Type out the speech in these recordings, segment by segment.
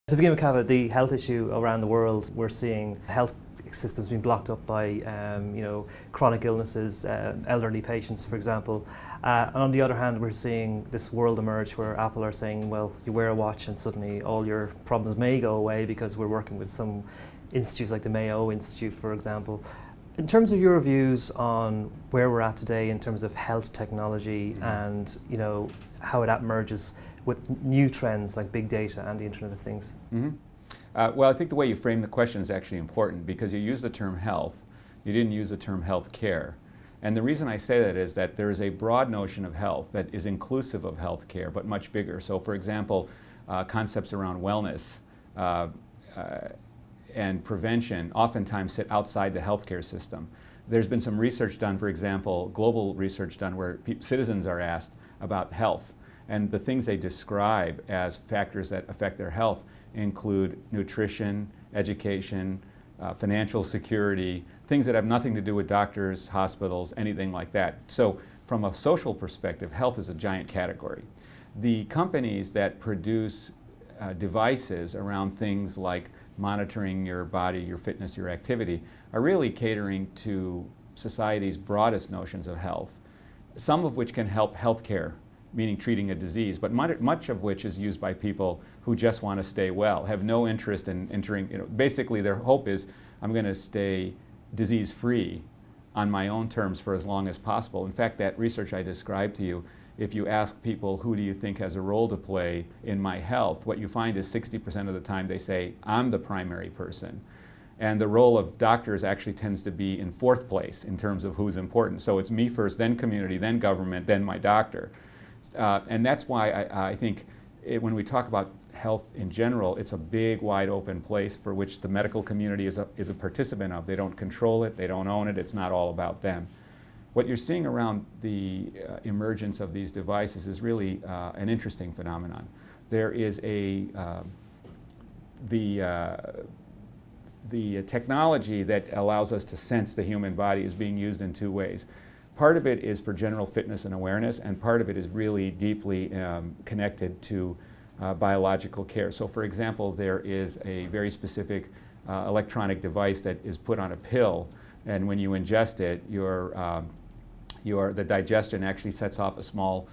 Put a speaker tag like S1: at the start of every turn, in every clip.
S1: To begin with, Kaveh, the health issue around the world, we're seeing health systems being blocked up by chronic illnesses, elderly patients, for example. And on the other hand, we're seeing this world emerge where Apple are saying, well, you wear a watch and suddenly all your problems may go away because we're working with some institutes like the Mayo Institute, for example. In terms of your views on where we're at today in terms of health technology and how that merges with new trends like big data and the Internet of Things?
S2: Well, I think the way you frame the question is actually important because you use the term health, you didn't use the term health care. And the reason I say that is that there is a broad notion of health that is inclusive of health care, but much bigger. So for example, concepts around wellness and prevention oftentimes sit outside the healthcare system. There's been some research done, for example, global research done where citizens are asked about health. And the things they describe as factors that affect their health include nutrition, education, financial security, things that have nothing to do with doctors, hospitals, anything like that. So from a social perspective, health is a giant category. The companies that produce devices around things like monitoring your body, your fitness, your activity, are really catering to society's broadest notions of health, some of which can help healthcare, meaning treating a disease, but much of which is used by people who just want to stay well, have no interest in entering, basically their hope is, I'm going to stay disease-free on my own terms for as long as possible. In fact, that research I described to you, if you ask people, who do you think has a role to play in my health, what you find is 60% of the time they say, I'm the primary person. And the role of doctors actually tends to be in fourth place in terms of who's important. So it's me first, then community, then government, then my doctor. And that's why I think when we talk about health in general, it's a big, wide open place for which the medical community is a participant of. They don't control it, they don't own it, it's not all about them. What you're seeing around the emergence of these devices is really an interesting phenomenon. There is the technology that allows us to sense the human body is being used in two ways. Part of it is for general fitness and awareness, and part of it is really deeply connected to biological care. So for example, there is a very specific electronic device that is put on a pill, and when you ingest it, the digestion actually sets off a small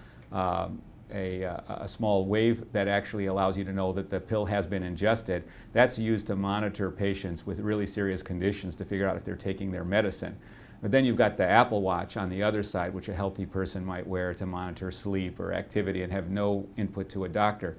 S2: wave that actually allows you to know that the pill has been ingested. That's used to monitor patients with really serious conditions to figure out if they're taking their medicine. But then you've got the Apple Watch on the other side, which a healthy person might wear to monitor sleep or activity and have no input to a doctor.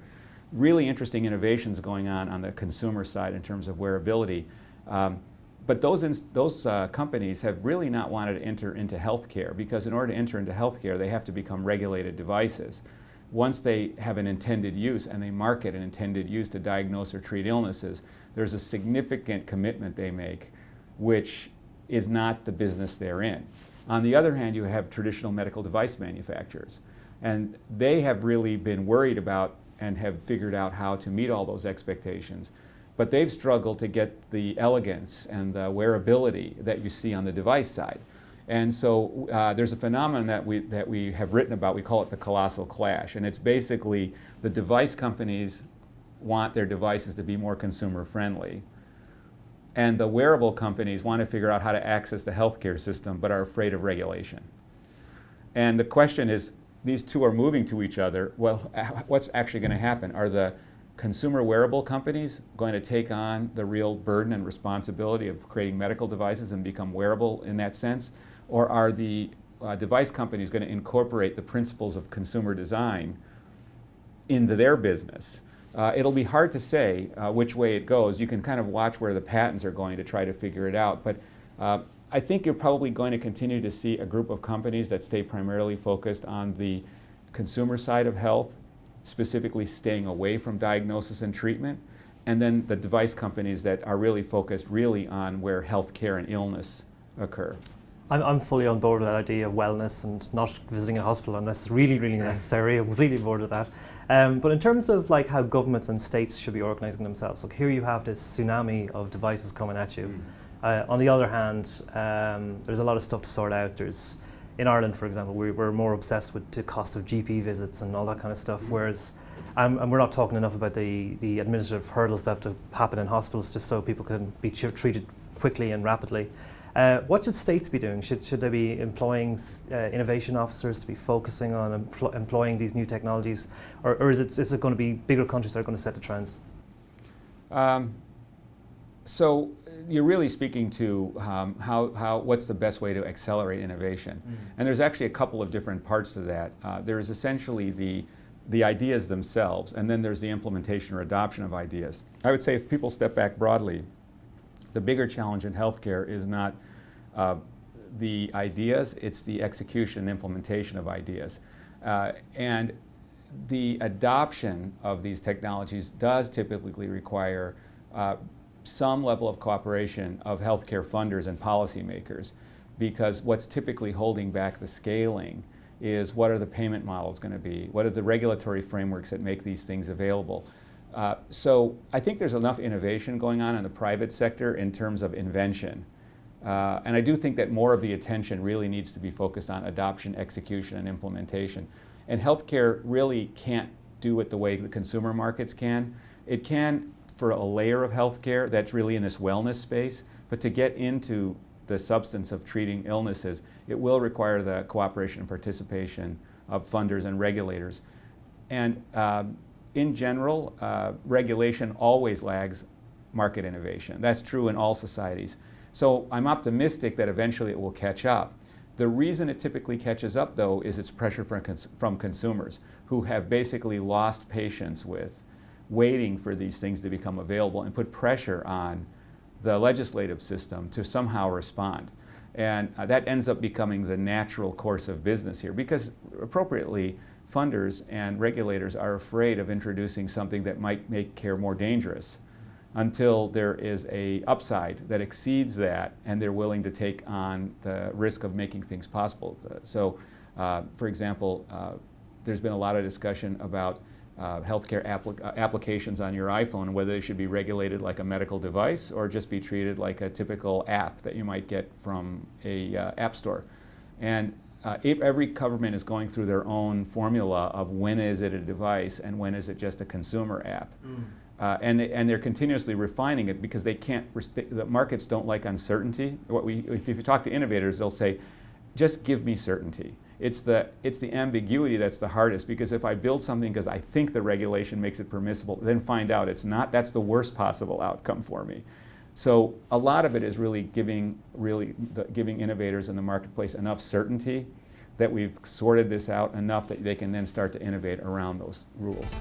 S2: Really interesting innovations going on the consumer side in terms of wearability. But those companies have really not wanted to enter into healthcare because in order to enter into healthcare, they have to become regulated devices. Once they have an intended use and they market an intended use to diagnose or treat illnesses, there's a significant commitment they make, which is not the business they're in. On the other hand, you have traditional medical device manufacturers, and they have really been worried about and have figured out how to meet all those expectations, but they've struggled to get the elegance and the wearability that you see on the device side. And so there's a phenomenon that we have written about, we call it the colossal clash, and it's basically the device companies want their devices to be more consumer friendly, and the wearable companies want to figure out how to access the healthcare system but are afraid of regulation. And the question is, these two are moving to each other. Well, what's actually going to happen? Are the consumer wearable companies going to take on the real burden and responsibility of creating medical devices and become wearable in that sense? Or are the device companies going to incorporate the principles of consumer design into their business? It'll be hard to say which way it goes. You can kind of watch where the patents are going to try to figure it out. But I think you're probably going to continue to see a group of companies that stay primarily focused on the consumer side of health, specifically staying away from diagnosis and treatment, and then the device companies that are really focused really on where health care and illness occur.
S1: I'm fully on board with that idea of wellness and not visiting a hospital unless it's really, really necessary. I'm completely on board with that. But in terms of like how governments and states should be organising themselves, like here you have this tsunami of devices coming at you. On the other hand, there's a lot of stuff to sort out. In Ireland, for example, we're more obsessed with the cost of GP visits and all that kind of stuff, whereas And we're not talking enough about the administrative hurdles that have to happen in hospitals just so people can be treated quickly and rapidly. What should states be doing? Should they be employing innovation officers to be focusing on employing these new technologies, or is it going to be bigger countries that are going to set the trends?
S2: So you're really speaking to what's the best way to accelerate innovation. And there's actually a couple of different parts to that. There's essentially the ideas themselves, and then there's the implementation or adoption of ideas. I would say if people step back broadly, the bigger challenge in healthcare is not the ideas, it's the execution and implementation of ideas. And the adoption of these technologies does typically require some level of cooperation of healthcare funders and policymakers, because what's typically holding back the scaling is what are the payment models going to be, what are the regulatory frameworks that make these things available. So I think there's enough innovation going on in the private sector in terms of invention. And I do think that more of the attention really needs to be focused on adoption, execution, and implementation. And healthcare really can't do it the way the consumer markets can. It can for a layer of healthcare that's really in this wellness space, but to get into the substance of treating illnesses, it will require the cooperation and participation of funders and regulators. And in general, regulation always lags market innovation. That's true in all societies. So I'm optimistic that eventually it will catch up. The reason it typically catches up, though, is its pressure from consumers who have basically lost patience with waiting for these things to become available and put pressure on the legislative system to somehow respond. And that ends up becoming the natural course of business here, because appropriately, funders and regulators are afraid of introducing something that might make care more dangerous until there is an upside that exceeds that and they're willing to take on the risk of making things possible. So, for example, there's been a lot of discussion about healthcare applications on your iPhone and whether they should be regulated like a medical device or just be treated like a typical app that you might get from a app store. And every government is going through their own formula of when is it a device and when is it just a consumer app. And they're continuously refining it because they can't, the markets don't like uncertainty. If you talk to innovators, they'll say, just give me certainty. It's the ambiguity that's the hardest, because if I build something because I think the regulation makes it permissible, then find out it's not, that's the worst possible outcome for me. So a lot of it is really giving innovators in the marketplace enough certainty that we've sorted this out enough that they can then start to innovate around those rules.